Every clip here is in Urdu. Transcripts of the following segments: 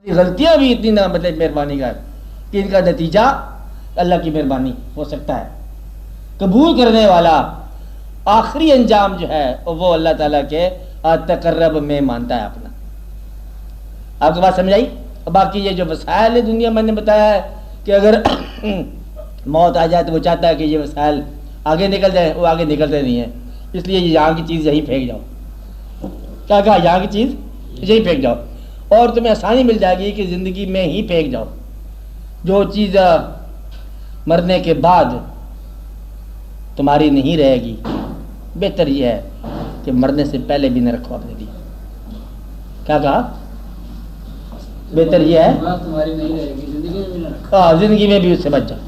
غلطیاں بھی اتنی نہ مطلب مہربانی کا کہ ان کا نتیجہ اللہ کی مہربانی ہو سکتا ہے. قبول کرنے والا آخری انجام جو ہے وہ اللہ تعالیٰ کے تقرب میں مانتا ہے اپنا. آپ کو بات سمجھ آئی؟ باقی یہ جو وسائل ہے دنیا میں نے بتایا ہے کہ اگر موت آ جائے تو وہ چاہتا ہے کہ یہ وسائل آگے نکل جائیں، وہ آگے نکلتے نہیں ہیں، اس لیے یہاں کی چیز یہیں پھینک جاؤ. کیا کہا؟ یہاں کی چیز یہیں پھینک جاؤ اور تمہیں آسانی مل جائے گی کہ زندگی میں ہی پھینک جاؤ. جو چیز مرنے کے بعد تمہاری نہیں رہے گی، بہتر یہ ہے کہ مرنے سے پہلے بھی نہ رکھو اپنے لیے. کیا کہا؟ بہتر یہ ہے تمہاری نہیں رہے گی زندگی میں بھی نہ رکھو. ہاں، زندگی میں بھی اس سے بچ جاؤ،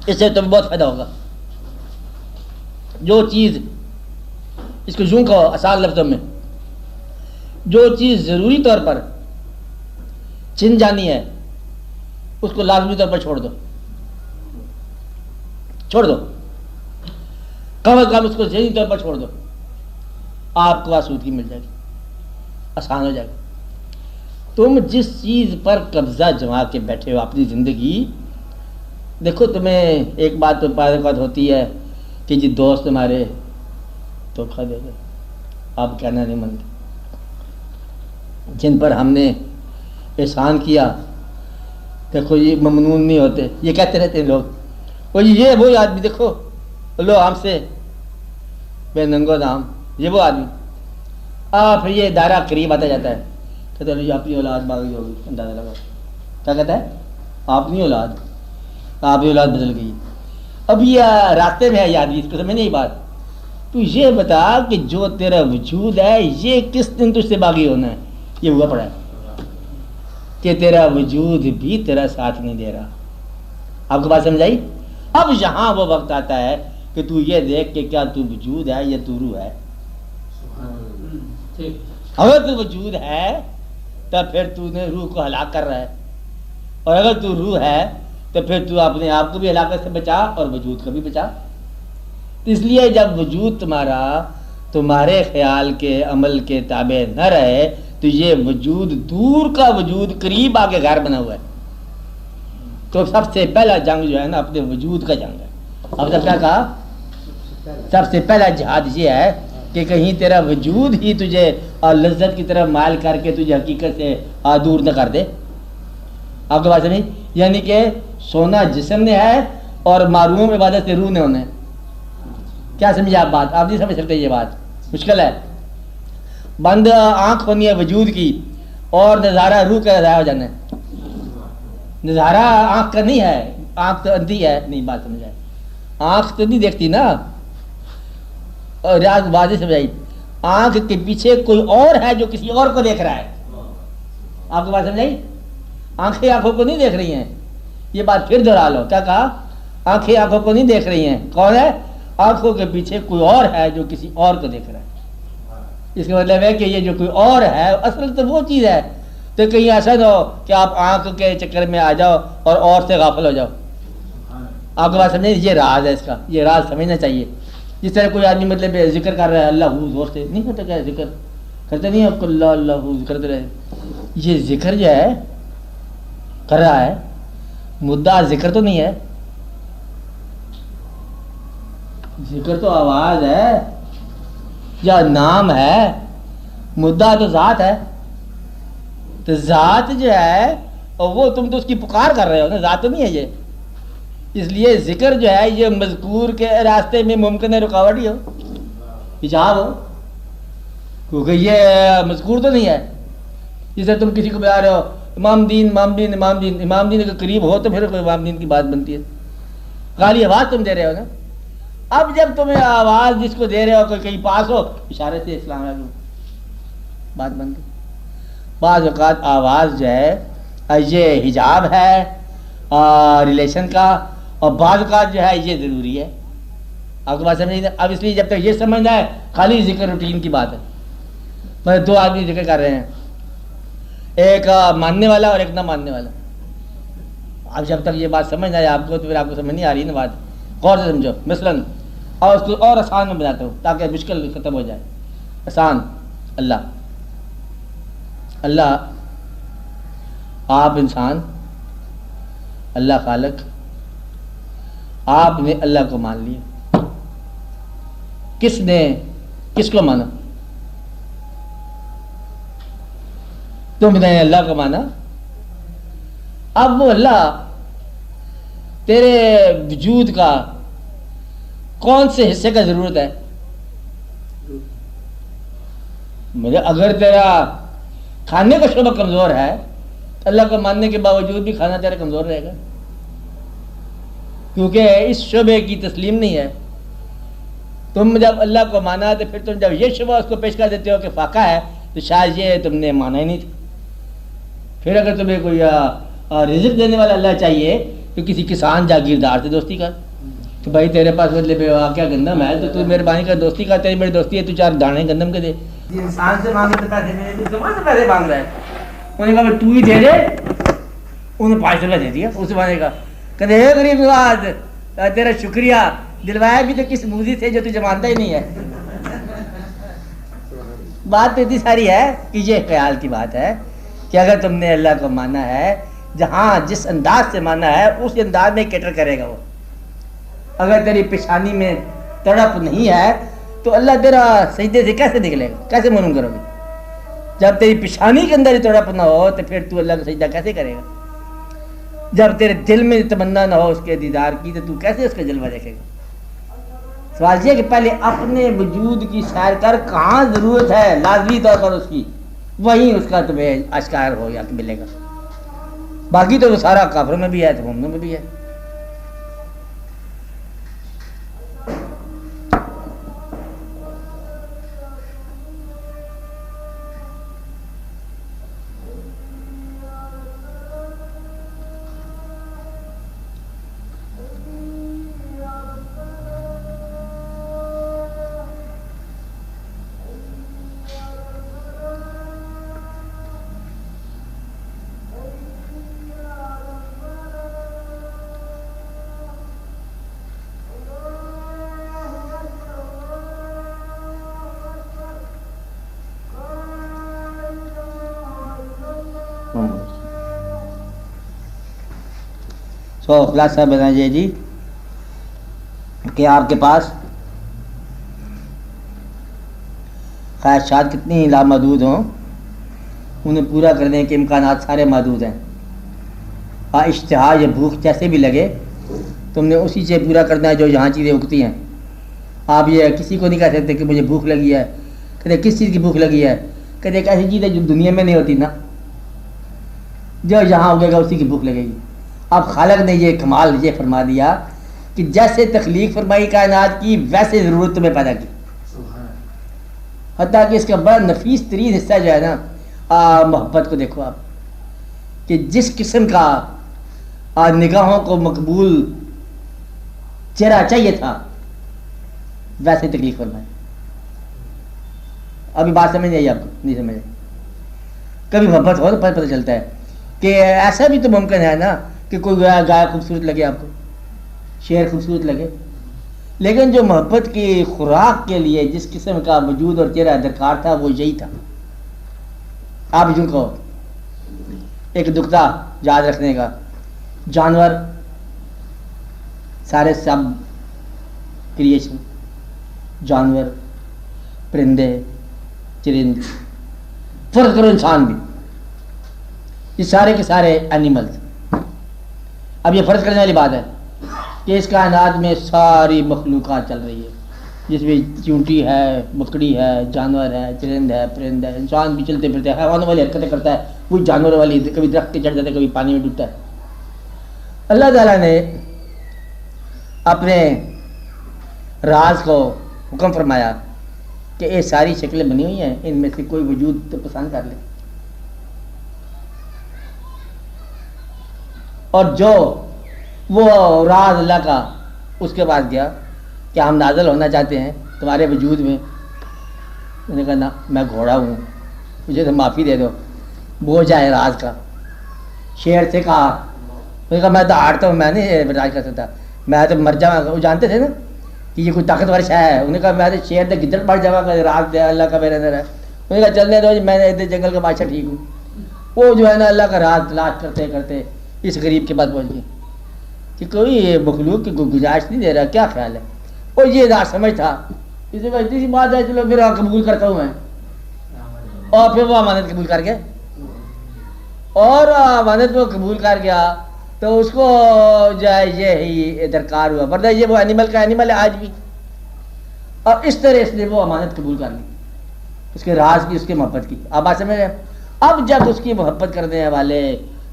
اس سے تمہیں بہت فائدہ ہوگا. جو چیز، اس کو یوں کہو آسان لفظوں میں، جو چیز ضروری طور پر چھن جانی ہے اس کو لازمی طور پر چھوڑ دو، چھوڑ دو، کم از کم اس کو ذہنی طور پر چھوڑ دو. آپ کو آسودگی مل جائے گی، آسان ہو جائے گا. تم جس چیز پر قبضہ جما کے بیٹھے ہو اپنی زندگی، دیکھو تمہیں ایک بات تو بعض اوقات ہوتی ہے کہ جی دوست ہمارے دھوکہ دے گئے، آپ کہنا نہیں مانتے، جن پر ہم نے احسان کیا دیکھو یہ ممنون نہیں ہوتے، یہ کہتے رہتے ہیں لوگ. وہ یہ وہی آدمی دیکھو لو ہم سے بے ننگو دام، یہ وہ آدمی. پھر یہ دائرہ قریب آتا جاتا ہے، کہتے ہیں اپنی اولاد باغی ہوگی، اندازہ لگا. کیا کہتا ہے؟ اپنی اولاد، آپ کی اولاد بدل گئی. اب یہ راستے میں ہے یہ آدمی، اس کو سمجھ نہیں بات. تو یہ بتا کہ جو تیرا وجود ہے یہ کس دن تجھ سے باغی ہونا ہے؟ یہ ہوا پڑا ہے کہ تیرا وجود بھی تیرا ساتھ نہیں دے رہا. آپ کو بات سمجھ آئی؟ اب یہاں وہ وقت آتا ہے کہ تو یہ دیکھ کہ کیا تو وجود ہے یا تو روح ہے. اگر تو وجود ہے تو پھر تو نے روح کو ہلاک کر رہا ہے، اور اگر تو روح ہے تو پھر تو اپنے آپ کو بھی ہلاکت سے بچا اور وجود کو بھی بچا. اس لیے جب وجود تمہارا تمہارے خیال کے عمل کے تابع نہ رہے تو یہ وجود دور کا وجود قریب آ کے گھر بنا ہوا ہے. تو سب سے پہلا جنگ جو ہے نا اپنے وجود کا جنگ ہے. اب تک کیا کہا؟ سب سے پہلا جہاد یہ ہے کہ کہیں تیرا وجود ہی تجھے لذت کی طرف مائل کر کے تجھے حقیقت سے دور نہ کر دے. آپ کو بات سمجھ؟ یعنی کہ سونا جسم نے ہے اور معروم عبادت سے روح نے ہونا ہے. کیا سمجھے آپ بات؟ آپ نہیں سمجھ سکتے، یہ بات مشکل ہے. بند آنکھ ہونی ہے وجود کی اور نظارہ روح کا ضائع ہو جانا ہے. نظارہ آنکھ کا نہیں ہے، آنکھ تو اندھی ہے. نہیں بات سمجھ آئے؟ آنکھ تو نہیں دیکھتی نا، اور واضح سمجھائی، آنکھ کے پیچھے کوئی اور ہے جو کسی اور کو دیکھ رہا ہے. آپ کو بات سمجھائی؟ آنکھیں آنکھوں کو نہیں دیکھ رہی ہیں. یہ بات پھر دہرا لو. کیا کہا؟ آنکھیں آنکھوں کو نہیں دیکھ رہی ہیں. کون ہے؟ آنکھوں کے پیچھے کوئی اور ہے جو کسی اور کو دیکھ رہا ہے. اس کا مطلب ہے کہ یہ جو کوئی اور ہے اصل تو وہ چیز ہے. تو کہیں ایسا نہ ہو کہ آپ آنکھ کے چکر میں آ جاؤ اور سے غافل ہو جاؤ. آپ کو بات سمجھیں؟ یہ راز ہے، اس کا یہ راز سمجھنا چاہیے. جس طرح کوئی آدمی مطلب ذکر کر رہا ہے اللہ ہو زور سے، نہیں ہوتا کیا ذکر کرتے نہیں آپ کو اللہ اللہ ہو کرتے رہے. یہ ذکر جو ہے کر رہا ہے، مدعا ذکر تو نہیں ہے. ذکر تو آواز ہے یا نام ہے، مدعا تو ذات ہے. تو ذات جو ہے وہ تم تو اس کی پکار کر رہے ہو نا، ذات تو نہیں ہے یہ. اس لیے ذکر جو ہے یہ مذکور کے راستے میں ممکن ہے رکاوٹ ہی ہو، حجاب ہو، کیونکہ یہ مذکور تو نہیں ہے. جسے تم کسی کو بتا رہے ہو امام دین امام دین امام دین، امام دین کے قریب ہو تو پھر کوئی امام دین کی بات بنتی ہے. خالی آواز تم دے رہے ہو نا. اب جب تمہیں آواز جس کو دے رہے ہو کوئی کہیں پاس ہو، اشارے سے اسلام علیکم بات بن گئی. بعض اوقات آواز جو ہے یہ حجاب ہے ریلیشن کا، اور بعض اوقات جو ہے یہ ضروری ہے. آپ کو بات سمجھ نہیں؟ اب اس لیے جب تک یہ سمجھنا ہے خالی ذکر روٹین کی بات ہے. میں دو آدمی ذکر کر رہے ہیں، ایک ماننے والا اور ایک نہ ماننے والا. اب جب تک یہ بات سمجھ آئے آپ کو تو پھر آپ کو سمجھ نہیں آ رہی نا بات. غور سے سمجھو. مثلاً اور اس کو اور آسان میں بناتا ہوں تاکہ مشکل ختم ہو جائے. آسان اللہ اللہ آپ انسان، اللہ خالق، آپ نے اللہ کو مان لیا. کس نے کس کو مانا؟ تم نے اللہ کو مانا. اب وہ اللہ تیرے وجود کا کون سے حصے کا ضرورت ہے؟ مجھے اگر تیرا کھانے کا شعبہ کمزور ہے تو اللہ کو ماننے کے باوجود بھی کھانا تیرا کمزور رہے گا، کیونکہ اس شعبے کی تسلیم نہیں ہے. تم جب اللہ کو مانا تو پھر تم جب یہ شعبہ اس کو پیش کر دیتے ہو کہ فاقہ ہے تو شاید یہ تم نے مانا ہی نہیں تھا. پھر اگر تمہیں کوئی رزق دینے والا اللہ چاہیے تو کسی کسان جاگیردار سے دوستی کر کہ بھائی تیرے پاس بدلے پہ کیا گندم ہے تو مہربانی کر دوستی کر، تیری میری دوستی ہے، تو 4 دانے گندم کے دے. انسان سے مانگے تو پیسے ملے، تو زمان سے پیسے مانگ رہا ہے. انہوں نے کہا تو ہی دے دے، انہوں نے 5 روپے دے دیا. اس زمانے کا کہتے اے غریب نواز تیرا شکریہ، دلوایا بھی تو کس موزی سے جو تجھے مانتا ہی نہیں ہے. بات تو اتنی ساری ہے کہ یہ خیال کی بات ہے کہ اگر تم نے اللہ کو مانا ہے، جہاں جس انداز سے مانا ہے اس انداز میں کیٹر کرے گا وہ. اگر تیری پیشانی میں تڑپ نہیں ہے تو اللہ تیرا سجدے سے کیسے نکلے گا؟ کیسے معلوم کرو گے؟ جب تیری پیشانی کے اندر ہی تڑپ نہ ہو تو پھر تو اللہ کا سجدہ کیسے کرے گا؟ جب تیرے دل میں تمنا نہ ہو اس کے دیدار کی تو کیسے اس کا جلوہ دیکھے گا؟ سوال یہ کہ پہلے اپنے وجود کی سیر کر، کہاں ضرورت ہے لازمی طور پر اس کی، وہیں اس کا تمہیں اشکار ہو یا ملے گا. باقی تو وہ سارا کافروں میں بھی ہے تو مومنوں میں بھی ہے. تو خلاصہ بتائیے جی کہ آپ کے پاس خواہشات کتنی لامحدود ہوں، انہیں پورا کرنے کے امکانات سارے محدود ہیں. اشتہا یا بھوک جیسے بھی لگے تم نے اسی سے پورا کرنا ہے جو یہاں چیزیں اگتی ہیں. آپ یہ کسی کو نہیں کہہ سکتے کہ مجھے بھوک لگی ہے. کہتے کس چیز کی بھوک لگی ہے؟ کہتے ایک ایسی چیز ہے جو دنیا میں نہیں ہوتی نا، جو یہاں اگے گا اسی کی بھوک لگے گی. اب خالق نے یہ کمال یہ فرما دیا کہ جیسے تخلیق فرمائی کائنات کی ویسے ضرورت تمہیں پیدا کی. حتیٰ کہ اس کا بڑا نفیس ترین حصہ جو ہے نا محبت کو دیکھو آپ کہ جس قسم کا نگاہوں کو مقبول چہرہ چاہیے تھا ویسے تخلیق فرمائی. ابھی بات سمجھ نہیں آئی آپ کو؟ نہیں سمجھ. کبھی محبت ہو تو پتہ چلتا ہے کہ ایسا بھی تو ممکن ہے نا کہ کوئی گائے خوبصورت لگے، آپ کو شعر خوبصورت لگے، لیکن جو محبت کی خوراک کے لیے جس قسم کا وجود اور چہرہ درکار تھا وہ یہی تھا. آپ یوں کہو ایک نقطہ یاد رکھنے کا، جانور سارے سب کریشن، جانور، پرندے، چرند، فرض کرو انسان بھی، یہ سارے کے سارے اینیملز. اب یہ فرض کرنے والی بات ہے کہ اس کائنات میں ساری مخلوقات چل رہی ہے، جس میں چونٹی ہے، مکڑی ہے، جانور ہے، چرند ہے، پرند ہے، انسان بھی چلتے پھرتے ہیں، حیوانوں والی حرکتیں کرتا ہے، کوئی جانور والی کبھی درخت پہ چڑھ جاتا ہے، کبھی پانی میں ڈوبتا ہے. اللہ تعالیٰ نے اپنے راز کو حکم فرمایا کہ یہ ساری شکلیں بنی ہوئی ہیں، ان میں سے کوئی وجود تو پسند کر لے. اور جو وہ راز اللہ کا اس کے پاس گیا کہ ہم نازل ہونا چاہتے ہیں تمہارے وجود میں. انہوں نے کہا نا میں گھوڑا ہوں، مجھے تو معافی دے دو، بوجھ ہے راز کا. شیر سے کہا، انہوں نے کہا میں تو ہارتا ہوں، میں نہیں برداشت کر سکتا، میں تو مر جاؤں. وہ جانتے تھے نا کہ یہ کوئی طاقتور شے ہے. انہوں نے کہا میں تو شیر سے گدڑ پڑ جاؤں گا، راز دے اللہ کا میرے اندر ہے. نے کہا چلنے دو جی، میں ادھر جنگل کا بادشاہ ٹھیک ہوں. وہ جو ہے نا اللہ کا راز تلاش کرتے کرتے اس غریب کے پاس پہنچ گئے کہ کوئی مخلوق کی کوئی گزارش نہیں دے رہا، کیا خیال ہے. اور یہ نہ سمجھ تھا، اسے اتنی سی بات ہے، چلو پھر قبول کرتا ہوں میں. اور پھر وہ امانت قبول کر گیا، اور امانت کو قبول کر گیا تو اس کو جو ہے یہی درکار ہوا، ورنہ یہ وہ اینیمل کا اینیمل ہے آج بھی. اور اس طرح اس نے وہ امانت قبول کر لی، اس کے راز کی، اس کے محبت کی. آپ بات سمجھ رہے ہیں؟ اب جب اس کی محبت کرنے والے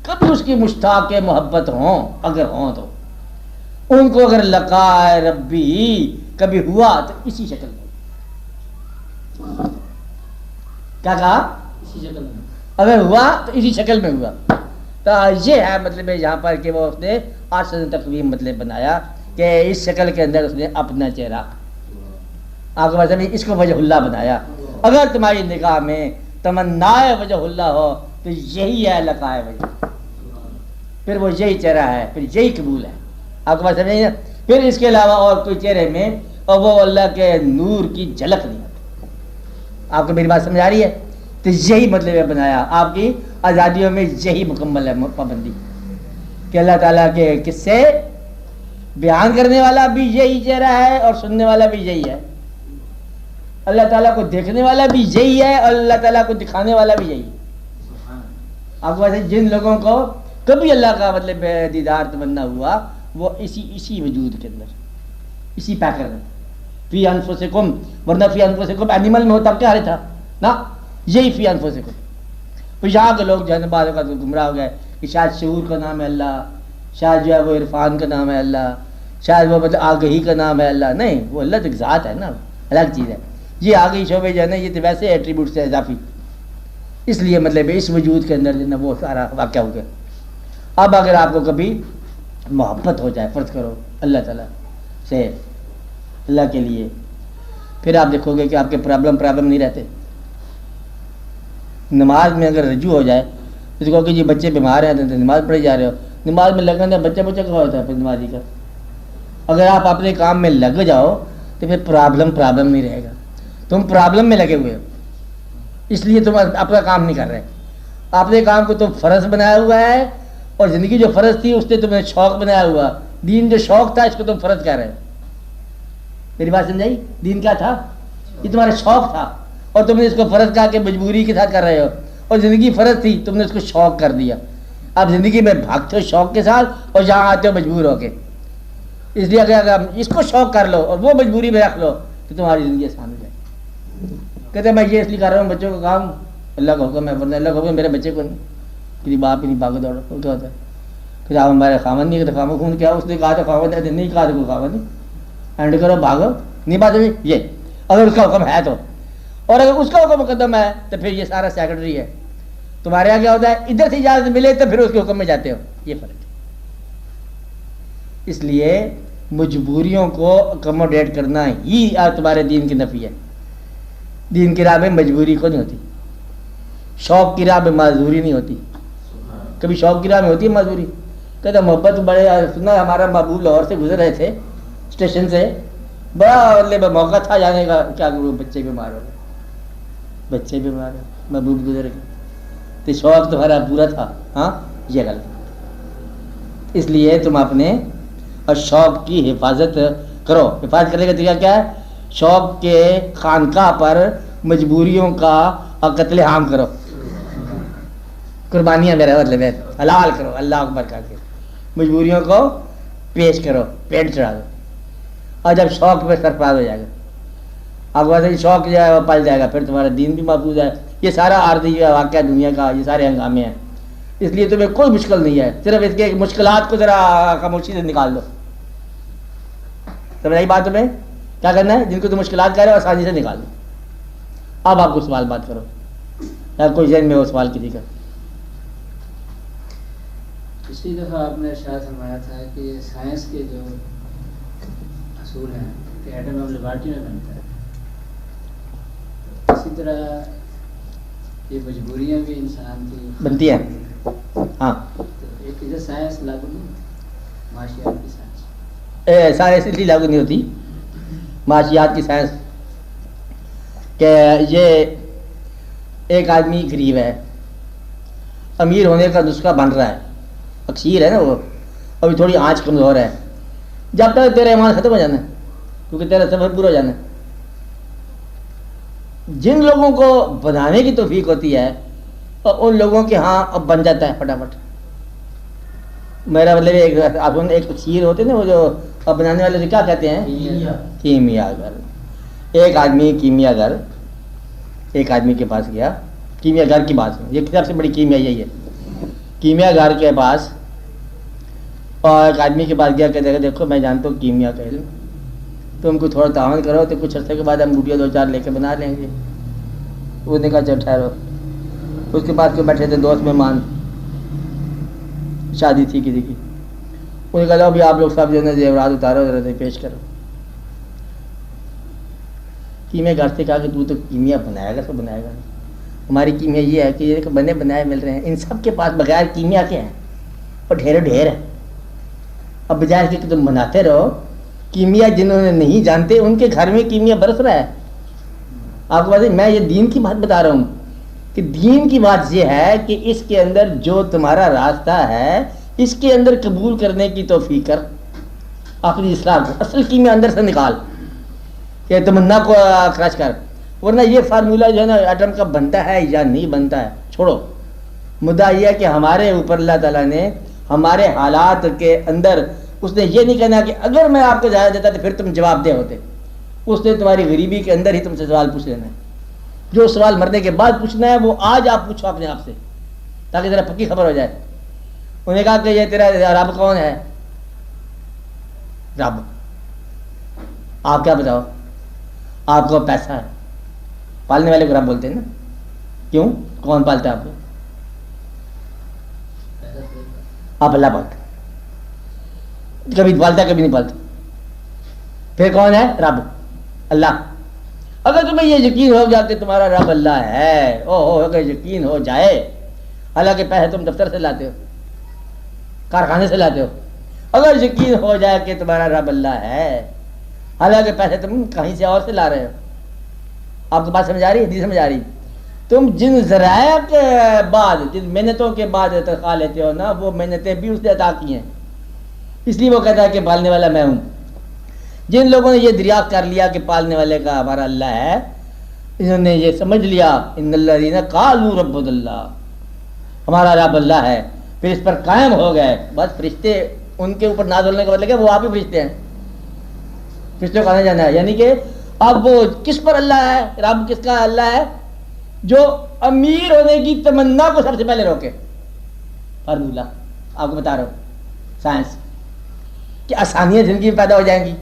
کبھی اس کی مشتاق محبت ہوں، اگر ہوں تو ان کو اگر لقاء ربی کبھی ہوا تو اسی شکل میں. کیا کہا؟ اسی شکل میں اگر ہوا تو اسی شکل میں ہوا. تو یہ ہے مطلب یہاں پر کہ وہ اس نے آسن تقویم مطلب بنایا کہ اس شکل کے اندر اس نے اپنا چہرہ، آپ کو مطلب اس کو وجہ اللہ بنایا. اگر تمہاری نگاہ میں تمنائے وجہ اللہ ہو تو یہی ہے لقائے وجہ، پھر وہ یہی چہرہ ہے، پھر یہی قبول ہے. آپ کو بات سمجھ نہیں؟ پھر اس کے علاوہ اور کوئی چہرے میں اور وہ اللہ کے نور کی جھلک نہیں آتی. آپ کو میری بات سمجھ آ رہی ہے؟ تو یہی مطلب ہے بنایا. آپ کی آزادیوں میں یہی مکمل ہے پابندی کہ اللہ تعالیٰ کے قصے بیان کرنے والا بھی یہی چہرہ ہے اور سننے والا بھی یہی ہے. اللہ تعالیٰ کو دیکھنے والا بھی یہی ہے اور اللہ تعالیٰ کو دکھانے والا بھی یہی ہے. آپ کو جن لوگوں کو کبھی اللہ کا مطلب دیدار تمنا ہوا وہ اسی وجود کے اندر، اسی پیکر میں فی انفسکم، ورنہ فی انفسکم اینیمل میں ہوتا کیا تھا نا، یہی فی انفسکم. تو یہاں کے لوگ جو ہے بعض اوقات گمراہ ہو گئے کہ شاید شعور کا نام ہے اللہ، شاید جو ہے وہ عرفان کا نام ہے اللہ، شاید وہ مطلب آگہی کا نام ہے اللہ. نہیں، وہ اللہ تو ایک ذات ہے نا، الگ چیز ہے. یہ آگہی شعبے جو ہے نا یہ تو ویسے ایٹریبیوٹ سے اضافی، اس لیے مطلب اس وجود کے اندر جو ہے نا وہ سارا واقعہ ہو گیا. اب اگر آپ کو کبھی محبت ہو جائے، فرض کرو اللہ تعالیٰ سے، اللہ کے لیے، پھر آپ دیکھو گے کہ آپ کے پرابلم نہیں رہتے. نماز میں اگر رجوع ہو جائے تو کہو کہ جی بچے بیمار ہیں تو نماز پڑھے جا رہے ہو، نماز میں لگنا بچہ کا ہوتا ہے پھر نمازی کا. اگر آپ اپنے کام میں لگ جاؤ تو پھر پرابلم نہیں رہے گا. تم پرابلم میں لگے ہوئے ہو، اس لیے تم اپنا کام نہیں کر رہے. اپنے کام کو تم فرض بنایا ہوا ہے، اور زندگی جو فرض تھی اس نے تمہیں شوق بنایا ہوا. دین جو شوق تھا اس کو تم فرض کہہ رہے ہو. میری بات سمجھائی؟ دین کیا تھا؟ یہ تمہارا شوق تھا اور تم نے اس کو فرض کہا کہ مجبوری کے ساتھ کر رہے ہو، اور زندگی فرض تھی تم نے اس کو شوق کر دیا. اب زندگی میں بھاگتے ہو شوق کے ساتھ اور جہاں آتے ہو مجبور ہو کے. اس لیے اگر اس کو شوق کر لو اور وہ مجبوری میں رکھ لو تو تمہاری زندگی آسان ہو جائے. کہتے ہیں میں یہ اس لیے کر رہا ہوں بچوں کا کام اللہ کا حکم ہے، ورنہ اللہ کا حکم میرے بچے کو نہیں، کسی باپ ہی نہیں بھاگو دوڑو. وہ کیا ہوتا ہے کہ آپ ہمارے خاون نہیں، خاون خون کیا، اس نے کہا تھا خاون ہے، نہیں کہا تھا کوئی خاون نہیں، اینڈ کرو بھاگو نہیں. بات ہے یہ اگر اس کا حکم ہے تو، اور اگر اس کا حکم مقدم ہے تو پھر یہ سارا سیکرٹری ہے. تمہارے یہاں کیا ہوتا ہے ادھر سے اجازت ملے تو پھر اس کے حکم میں جاتے ہو. یہ فرق ہے. اس لیے مجبوریوں کو اکوموڈیٹ کرنا ہی تمہارے دین کی نفی ہے. دین کی راہ میں مجبوری کو نہیں ہوتی، شوق کی راہ میں معذوری نہیں ہوتی. کبھی شوق کی راہ میں ہوتی ہے معذوری. کہتے محبت بڑے سنا، ہمارا محبوب لاہور سے گزر رہے تھے اسٹیشن سے، بڑا مطلب موقع تھا جانے کا، کیا کروں بچے بیمار ہو گئے، بچے بیمار ہیں، محبوب گزر گئے، تو شوق تمہارا پورا تھا. ہاں یہ غلط. اس لیے تم اپنے اور شوق کی حفاظت کرو. حفاظت کرنے کا طریقہ کیا ہے؟ شوق کے خانقاہ پر مجبوریوں کا قتل عام کرو، قربانیاں میرا مطلب ہے حلال کرو، اللہ اکبر کر کے مجبوریوں کو پیش کرو، پیٹ چڑھا دو. اور جب شوق پہ سرفراز ہو جائے گا، آپ کو شوق جو ہے وہ پل جائے گا، پھر تمہارا دین بھی محفوظ ہے. یہ سارا عارضی واقعہ دنیا کا، یہ سارے ہنگامے ہیں. اس لیے تمہیں کوئی مشکل نہیں ہے، صرف اس کے مشکلات کو ذرا خاموشی سے نکال دو. سمجھ آئی بات؟ تمہیں کیا کرنا ہے؟ جن کو تم مشکلات کہہ رہے ہو آسانی سے نکال دو. اب آپ کو سوال بات کرو، یا کوئی ذہن میں ہو سوال کسی کا؟ پچھلی دفعہ آپ نے ارشاد فرمایا تھا کہ سائنس کے جو اصول ہیں کہ ایٹم اب لیبارٹری میں بنتا ہے، اسی طرح یہ مجبوریاں بھی انسان کی بنتی ہیں. ہاں تو ایک ادھر سائنس لاگو نہیں ہوتی، معاشیات کی سائنس سائنس اس لیے لاگو نہیں ہوتی، معاشیات کی سائنس، کہ یہ ایک آدمی غریب ہے، امیر ہونے کا نسخہ بن رہا ہے، اکثیر ہے نا وہ، ابھی تھوڑی آنچ کمزور ہے، جب تک تیرا ایمان ختم ہو جانا ہے، کیونکہ تیرا سفر پورا ہو جانا ہے۔ جن لوگوں کو بنانے کی توفیق ہوتی ہے اور ان لوگوں کے ہاں اب بن جاتا ہے فٹافٹ۔ میرا مطلب ایک تفسیر ہوتے ہیں نا وہ جو اب بنانے والے سے کیا کہتے ہیں؟ کیمیا گر۔ ایک آدمی کیمیا گر ایک آدمی کے پاس گیا، کیمیا گر کی بات ہے، یہ سب سے بڑی کیمیا یہی ہے، کیمیا گر کے پاس، اور ایک آدمی کے پاس گیا کہ دیکھو میں جانتا ہوں کیمیا کا علم، تم کو تھوڑا تعاون کرو تو کچھ عرصے کے بعد ہم گٹیا 2-4 لے کے بنا لیں گے۔ اس نے کہا چل ٹھہرو۔ اس کے پاس کوئی بیٹھے تھے دوست مہمان، شادی تھی کسی کی، انہوں نے کہا ابھی آپ لوگ سب جو ہے زیورات اتارو ذرا پیش کرو۔ کیمیا گھر سے کہا کہ تو کیمیا بنائے گا تو بنائے گا، ہماری کیمیا یہ ہے کہ یہ بنے بنائے مل رہے ہیں، ان سب کے پاس بغیر کیمیا کے ہیں اور ڈھیر ڈھیر ہے۔ اب بجائے کہ تم بناتے رہو، کیمیا جنہوں نے نہیں جانتے ان کے گھر میں کیمیا برس رہا ہے۔ آپ کو بات ہے، میں یہ دین کی بات بتا رہا ہوں کہ دین کی بات یہ ہے کہ اس کے اندر جو تمہارا راستہ ہے اس کے اندر قبول کرنے کی توفیق کر، اپنی اصلاح کو اصل کیمیا اندر سے نکال کہ تمنا کو خرچ کر، ورنہ یہ فارمولہ جو ہے نا ایٹم کا بنتا ہے یا نہیں بنتا ہے چھوڑو۔ مدعا یہ ہے کہ ہمارے اوپر اللہ تعالیٰ نے ہمارے حالات کے اندر اس نے یہ نہیں کہنا کہ اگر میں آپ کو اجازت دیتا تو پھر تم جواب دہ ہوتے، اس نے تمہاری غریبی کے اندر ہی تم سے سوال پوچھ لینا ہے، جو سوال مرنے کے بعد پوچھنا ہے وہ آج آپ پوچھو اپنے آپ سے تاکہ ذرا پکی خبر ہو جائے۔ انہوں نے کہا کہ یہ تیرا رب کون ہے؟ رب، آپ کیا بتاؤ؟ آپ کو پیسہ ہے، پالنے والے کو رب بولتے ہیں نا، کیوں؟ کون پالتا ہے آپ کو؟ آپ اللہ پالتے، کبھی پالتا کبھی نہیں پالتا، پھر کون ہے؟ رب، اللہ۔ اگر تمہیں یہ یقین ہو جائے کہ تمہارا رب اللہ ہے، اگر یقین ہو جائے، حالانکہ پیسے تم دفتر سے لاتے ہو، کارخانے سے لاتے ہو، اگر یقین ہو جائے کہ تمہارا رب اللہ ہے، حالانکہ پیسے تم کہیں سے اور سے لا رہے ہو، آپ کو بات سمجھ آ رہی ہے؟ نہیں سمجھ آ رہی؟ تم جن ذرائع کے بعد، جن محنتوں کے بعد تنخواہ لیتے ہو نا، وہ محنتیں بھی اس نے عطا کی ہیں، اس لیے وہ کہتا ہے کہ پالنے والا میں ہوں۔ جن لوگوں نے یہ دریافت کر لیا کہ پالنے والے کا ہمارا اللہ ہے، انہوں نے یہ سمجھ لیا ان الذین قالوا ربنا اللہ، ہمارا رب اللہ ہے، پھر اس پر قائم ہو گئے، بس فرشتے ان کے اوپر نازل ہونے کا مطلب ہے وہ آپ ہی فرشتے ہیں، فرشتوں کو آنا جانا ہے، یعنی کہ اب وہ کس پر اللہ ہے؟ رب کس کا اللہ ہے؟ جو امیر ہونے کی تمنا کو سب سے پہلے روکے۔ فارمولہ آپ کو بتا رہا ہوں، سائنس کہ آسانیاں زندگی میں پیدا ہو جائیں گی،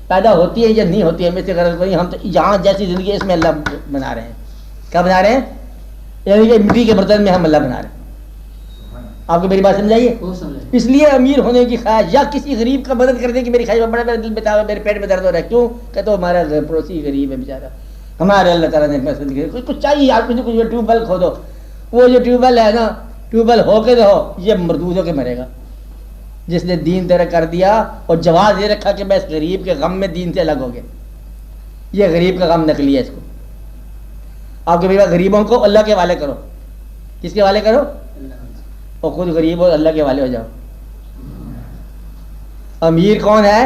پیدا ہوتی ہے یا نہیں ہوتی ہے میں سے غرض کوئی، ہم تو یہاں جیسی زندگی ہے اس میں اللہ بنا رہے ہیں۔ کیا بنا رہے ہیں؟ یعنی کہ مٹی کے برتن میں ہم اللہ بنا رہے ہیں۔ آپ کو میری بات سمجھائیے؟ اس لیے امیر ہونے کی خواہش یا کسی غریب کا مدد کرنے کی میری خواہش، بڑا میرا دل بتا، میرے پیٹ میں درد ہو رہا ہے، کیوں کہ تو ہمارا پڑوسی غریب ہے بیچارہ، ہمارے اللہ تعالیٰ نے کچھ چاہیے یار، کچھ ٹیوب ویل کھودو، وہ جو ٹیوب ویل ہے نا، ٹیوب ویل ہو کے رہو، یہ مردود ہو کے مرے گا۔ جس نے دین تیرا کر دیا اور جواز یہ رکھا کہ میں اس غریب کے غم میں دین سے الگ ہو گیا، یہ غریب کا غم نکلی ہے اس کو۔ آپ کے غریبوں کو اللہ کے حوالے کرو، کس کے حوالے کرو؟ اور خود غریب ہو اللہ کے حوالے ہو جاؤ۔ امیر کون ہے؟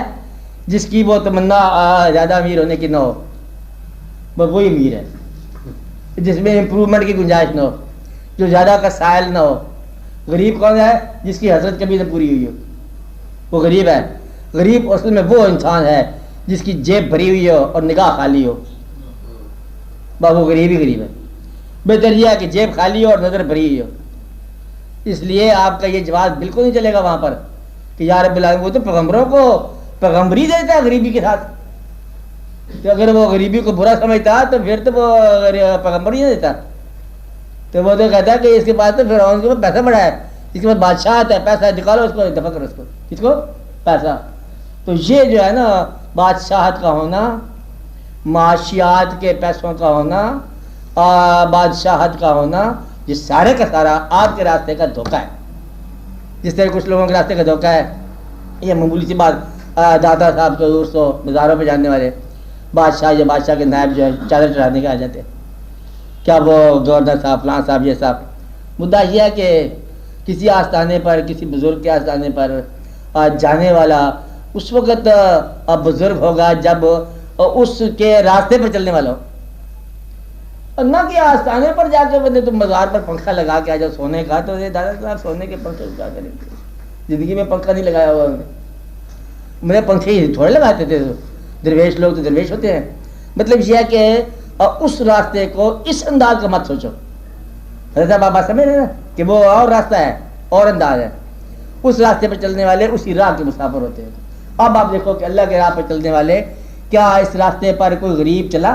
جس کی وہ تمنا زیادہ امیر ہونے کی نہ ہو، بس وہی امیر ہے، جس میں امپرومنٹ کی گنجائش نہ ہو، جو زیادہ کا سائل نہ ہو۔ غریب کون ہے؟ جس کی حسرت کبھی نہ پوری ہوئی ہو، وہ غریب ہے۔ غریب اصل میں وہ انسان ہے جس کی جیب بھری ہوئی ہو اور نگاہ خالی ہو، بس وہ غریب ہی غریب ہے۔ بہتر یہ ہے کہ جیب خالی ہو اور نظر بھری ہوئی ہو۔ اس لیے آپ کا یہ جواب بالکل نہیں چلے گا وہاں پر کہ یا رب العالمین، وہ تو پیغمبروں کو پیغمبری دیتا ہے غریبی کے ساتھ، کہ اگر وہ غریبی کو برا سمجھتا تو پھر تو وہ پیغمبری نہیں دیتا، تو وہ تو کہتا ہے کہ اس کے پاس تو فرعون کے پاس پیسہ بڑا ہے، اس کے پاس بادشاہ ہے، پیسہ نکالو اس کو دفع کرو، اس کو کس کو؟ پیسہ۔ تو یہ جو ہے نا بادشاہت کا ہونا، معاشیات کے پیسوں کا ہونا، بادشاہت کا ہونا، یہ سارے کا سارا آپ کے راستے کا دھوکہ ہے۔ جس طرح کچھ لوگوں کے راستے کا دھوکہ ہے، یہ معمولی سی بات، دادا صاحب کو دور سو مزاروں پہ جاننے والے بادشاہ یا بادشاہ کے نائب جو ہے چادر چڑھانے کے آ جاتے ہیں، کیا وہ گورنر صاحب فلاں صاحب یہ صاحب. مدعا یہ ہے کہ کسی آستانے پر کسی بزرگ کے آستانے پر جانے والا اس وقت بزرگ ہوگا جب اس کے راستے پر چلنے والا ہو، اور نہ کہ آستانے پر جا کے بندے تم مزار پر پنکھا لگا کے آ جاؤ سونے کا. تو یہ دادا صاحب سونے کے پنکھے کیا کریں گے؟ زندگی میں پنکھا نہیں لگایا ہوا میرے پنکھے ہی تھوڑے لگاتے تھے. درویش لوگ تو درویش ہوتے ہیں. مطلب یہ ہے کہ اس راستے کو اس انداز کا مت سوچو. حضرت بابا سمجھ رہے نا کہ وہ اور راستہ ہے اور انداز ہے. اس راستے پر چلنے والے اسی راہ کے مسافر ہوتے ہیں. اب آپ دیکھو کہ اللہ کے راہ پر چلنے والے، کیا اس راستے پر کوئی غریب چلا؟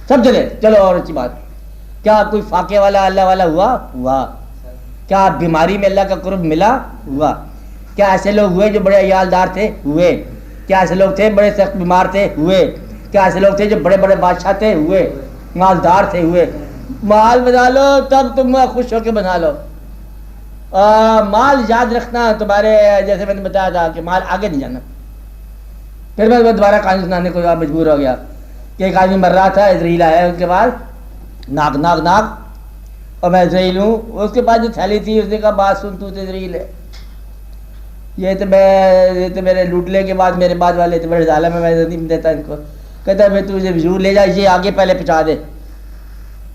سب چلے. چلو اور اچھی بات. کیا کوئی فاقے والا اللہ والا ہوا؟ کیا بیماری میں اللہ کا قرب ملا؟ ہوا. کیا ایسے لوگ ہوئے جو بڑے عیالدار تھے؟ ہوئے. کیا ایسے لوگ تھے بڑے سخت بیمار تھے؟ ہوئے. کیا ایسے لوگ تھے جو بڑے بڑے بادشاہ تھے؟ ہوئے. مالدار تھے؟ ہوئے. مال بنا لو تب تم خوش ہو کے بنا لو. مال یاد رکھنا تمہارے، جیسے میں نے بتایا تھا کہ مال آگے نہیں جانا. پھر میں دوبارہ کہانی سنانے کو مجبور ہو گیا کہ ایک آدمی مر رہا تھا، اسرائیل آیا اس کے بعد ناک ناک ناک، اور میں اسرائیل ہوں. اس کے بعد جو تھیلی تھی اس نے کہا بات سن، تو اسرائیل ہے، یہ تو میرے لوٹنے کے بعد میرے بعد والے تو بڑے ظالم میں نہیں دیتا ان کو. کہتا ہے میں تجھے وضو لے جا، یہ آگے پہلے پہنچا دے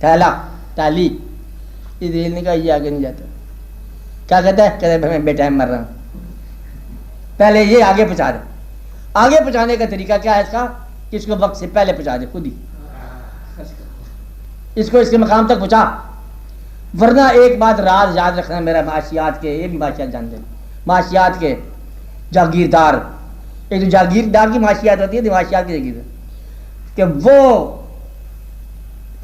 تھیلا تالی. اسرائیل نے کہا یہ آگے نہیں جاتا. کیا کہتا ہے؟ کہتا ہے میں بے ٹائم مر رہا ہوں، پہلے یہ آگے پہنچا دے. آگے پہنچانے کا طریقہ کیا ہے اس کا؟ کہ اس کو وقت سے پہلے پہنچا دے خود ہی، اس کو اس کے مقام تک پہنچا. ورنہ ایک بات راز یاد رکھنا میرا، معاشیات کے، یہ بھی معاشیات جانتے ہیں، معاشیات کے جاگیردار، ایک جو جاگیردار کی معاشیات ہوتی ہے، معاشیات کی جاگیردار، کہ وہ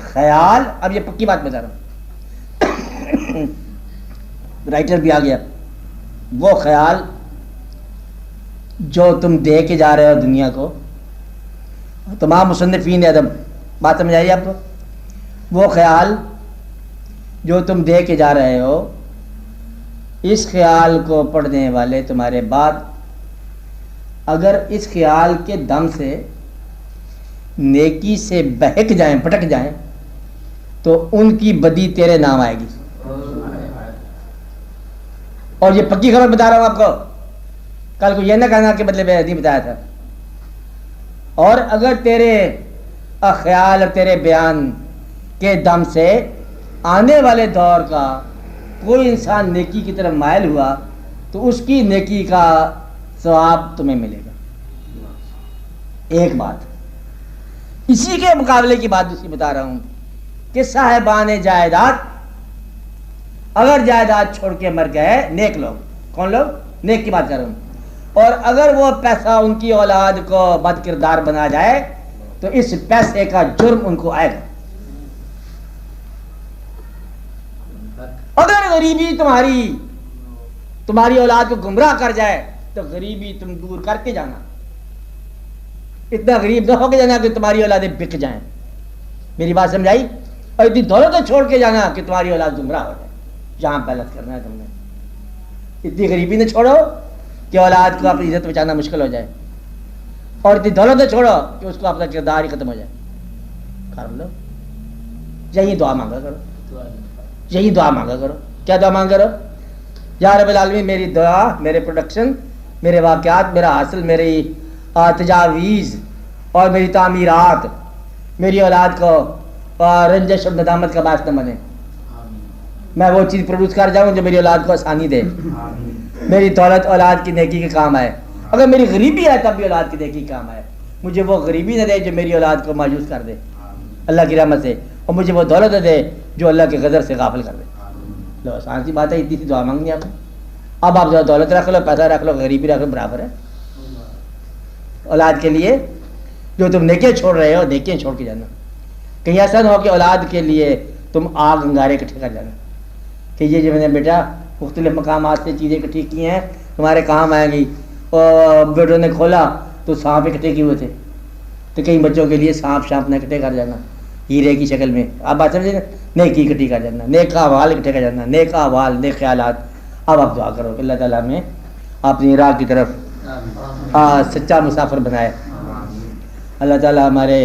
خیال، اب یہ پکی بات بتا رہا ہوں، رائٹر بھی آ گیا، وہ خیال جو تم دے کے جا رہے ہو دنیا کو، تمام مصنفین ادب، بات سمجھ آئی آپ کو؟ وہ خیال جو تم دے کے جا رہے ہو، اس خیال کو پڑھنے والے تمہارے بعد اگر اس خیال کے دم سے نیکی سے بہک جائیں، پٹک جائیں، تو ان کی بدی تیرے نام آئے گی. اور یہ پکی خبر بتا رہا ہوں آپ کو، کل کو یہ نہ کہنا کہ مطلب نہیں بتایا تھا. اور اگر تیرے خیال اور تیرے بیان کے دم سے آنے والے دور کا کوئی انسان نیکی کی طرف مائل ہوا تو اس کی نیکی کا ثواب تمہیں ملے گا. ایک بات اسی کے مقابلے کی بات دوسری بتا رہا ہوں کہ صاحبان جائیداد اگر جائیداد چھوڑ کے مر گئے، نیک لوگ، کون لوگ؟ نیک کی بات کر رہا ہوں، اور اگر وہ پیسہ ان کی اولاد کو بد کردار بنا جائے تو اس پیسے کا جرم ان کو آئے گا. اگر غریبی تمہاری اولاد کو گمراہ کر جائے تو غریبی تم دور کر کے جانا. اتنا غریب نہ ہو کے جانا کہ تمہاری اولادیں بک جائیں. میری بات سمجھائی؟ اور اتنی دولت چھوڑ کے جانا کہ تمہاری اولاد گمراہ ہو جائے. جہاں پہلت کرنا ہے تم نے، اتنی غریبی نہ چھوڑو کہ اولاد کو اپنی عزت بچانا مشکل ہو جائے، اور اتنی دولت نہ چھوڑو کہ اس کو اپنا کردار ہی ختم ہو جائے. کر لو، یہی دعا مانگا کرو، یہی دعا مانگا کرو. کیا دعا مانگا کرو؟ یا رب العالمین میری دعا، میرے پروڈکشن، میرے واقعات، میرا حاصل، میری تجاویز اور میری تعمیرات میری اولاد کو رنجش اور ندامت کا باعث نہ بنے. میں وہ چیز پروڈیوس کر جاؤں جو میری اولاد کو آسانی دے. میری دولت اولاد کی نیکی کے کام آئے. اگر میری غریبی ہے تب بھی اولاد کی نیکی کے کام آئے. مجھے وہ غریبی نہ دے جو میری اولاد کو مایوس کر دے اللہ کی رحمت سے، اور مجھے وہ دولت نہ دے جو اللہ کے غضب سے غافل کر دے. لو آسان سی بات ہے، اتنی سی دعا مانگنی آپ نے. اب آپ دولت رکھ لو، پیسہ رکھ لو، غریبی رکھ لو، برابر ہے. اولاد کے لیے جو تم نیکیاں چھوڑ رہے ہو، نیکیاں چھوڑ کے جانا. کہیں ایسا نہ ہو کہ اولاد کے لیے تم آگ انگارے اکٹھے کر جانا کہ یہ جو میں نے بیٹا مختلف مقامات سے چیزیں اکٹھی کی ہیں تمہارے کام آئیں گی. اور بیٹوں نے کھولا تو سانپ اکٹھے کیے ہوئے تھے، تو کئی بچوں کے لیے سانپ شانپ نہ اکٹھے کر جانا ہیرے کی شکل میں. آپ بات سمجھے نا، نیکی اکٹھی کر جانا، نیک احوال اکٹھے کر جانا، نیک احوال، نیک خیالات. اب آپ دعا کرو کہ اللہ تعالیٰ میں اپنی راہ کی طرف سچا مسافر بنائے. اللہ تعالیٰ ہمارے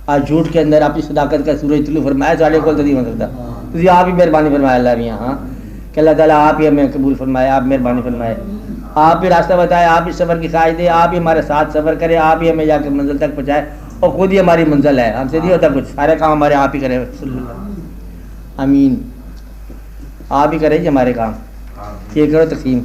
آج جھوٹ کے اندر اپنی صداقت کا سورج طلوع فرمایا ساڑھے کو تو نہیں ہو سکتا. تو آپ ہی مہربانی فرمایا اللہ بھی یہاں کہ اللہ تعالیٰ آپ ہی ہمیں قبول فرمائے, آپ مہربانی فرمائے, آپ ہی راستہ بتائے, آپ ہی سفر کی خواہش دے, آپ ہی ہمارے ساتھ سفر کرے, آپ ہی ہمیں جا کے منزل تک پہنچائے, اور خود ہی ہماری منزل ہے, ہم سے نہیں ہوتا کچھ, سارے کام ہمارے آپ ہی کرے. آمین. آپ ہی کرے جی ہمارے کام, یہ کرو تقسیم.